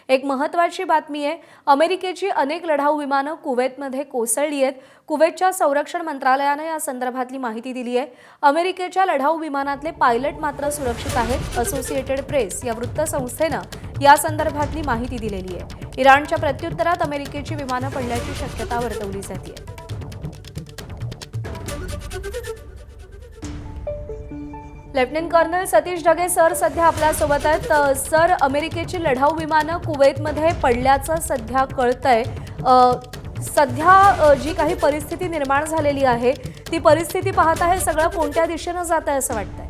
एक महत्त्वाची बातमी आहे। अमेरिकेची अनेक लढाऊ विमानं कुवेतमध्ये कोसळली आहेत। कुवेतच्या संरक्षण मंत्रालयाने या संदर्भातली माहिती दिली आहे। अमेरिकेच्या लढाऊ विमानातले पायलट मात्र सुरक्षित आहेत। असोसिएटेड प्रेस या वृत्तसंस्थेनं या संदर्भातली माहिती दिलेली आहे। इराणच्या प्रत्युत्तरात अमेरिकेची विमानं पडल्याची शक्यता वर्तवली जाते। Lieutenant colonel Satish Dhage sir सध्या आपल्या सोबत आहेत। सर, अमेरिकेची लढाऊ विमानं कुवेतमध्ये पडल्याचं सध्या कळतंय। सध्या जी काही परिस्थिती निर्माण झालेली आहे ती परिस्थिती पाहता हे सगळं कोणत्या दिशेने जात आहे असं वाटतंय?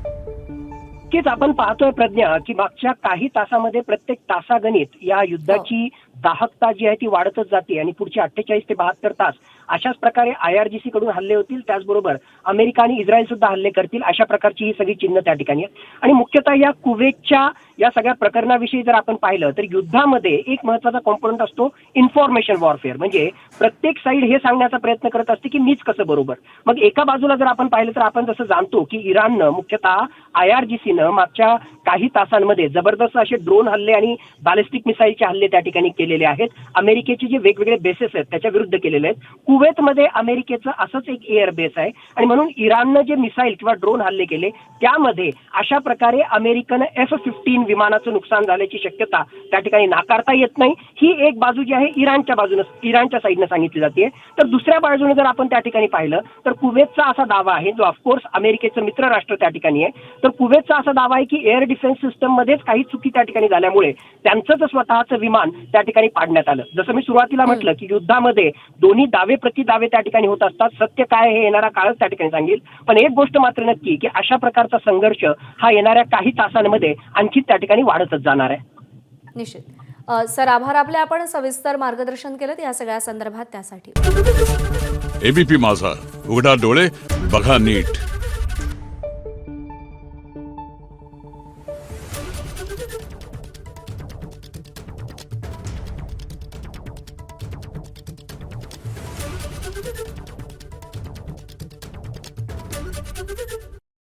नक्कीच आपण पाहतोय प्रज्ञा की मागच्या काही तासामध्ये प्रत्येक तासागणित या युद्धाची दाहकता जी आहे ती वाढतच जाते आणि पुढचे 48 ते 72 तास अशाच प्रकारे IRGC कडून हल्ले होतील। त्याचबरोबर अमेरिका आणि इस्रायल सुद्धा हल्ले करतील अशा प्रकारची ही सगळी चिन्ह त्या ठिकाणी आहेत। आणि मुख्यतः या कुवेतच्या या सगळ्या प्रकरणाविषयी जर आपण पाहिलं तर युद्धामध्ये एक महत्त्वाचा कॉम्पोनंट असतो इन्फॉर्मेशन वॉरफेअर। म्हणजे प्रत्येक साईड हे सांगण्याचा प्रयत्न करत असते की मीच कसं बरोबर। मग एका बाजूला जर आपण पाहिलं तर आपण जसं जाणतो की इराणनं मुख्यतः IRGCनं मागच्या काही तासांमध्ये जबरदस्त असे ड्रोन हल्ले आणि बॅलिस्टिक मिसाईलचे हल्ले त्या ठिकाणी केलेले आहेत। अमेरिकेचे जे वेगवेगळे बेसेस आहेत त्याच्या विरुद्ध केलेले आहेत। कुवेतमध्ये अमेरिकेचं असंच एक एअर बेस आहे आणि म्हणून इराणनं जे मिसाईल किंवा ड्रोन हल्ले केले त्यामध्ये अशा प्रकारे अमेरिकन F-15 विमानाचं नुकसान झाल्याची शक्यता त्या ठिकाणी नाकारता येत नाही। ही एक बाजू जी आहे इराणच्या साईडनं सांगितली जाते। तर दुसऱ्या बाजूने जर आपण त्या ठिकाणी पाहिलं तर कुवेतचा असा दावा आहे जो ऑफकोर्स अमेरिकेचं मित्र राष्ट्र त्या ठिकाणी आहे। तर कुवेतचा असा दावा आहे की एअर डिफेन्स सिस्टम मध्येच काही चुकी त्या ठिकाणी झाल्यामुळे त्यांचं स्वतःचं विमान त्या ठिकाणी पाडण्यात आलं। जसं मी सुरुवातीला म्हटलं की युद्धामध्ये दोन्ही दावे प्रतिदावे त्या ठिकाणी होत असतात। सत्य काय हे येणारा काळच त्या ठिकाणी सांगेल। पण एक गोष्ट मात्र नक्की की अशा प्रकारचा संघर्ष हा येणाऱ्या काही तासांमध्ये आणखी त्या ठिकाणी वाढतच जाणार आहे। निश्चित सर, आभार आपले। आपण सविस्तर मार्गदर्शन केलं या सगळ्या संदर्भात त्यासाठी। ABP माझा, उघडा डोळे बघा नीट।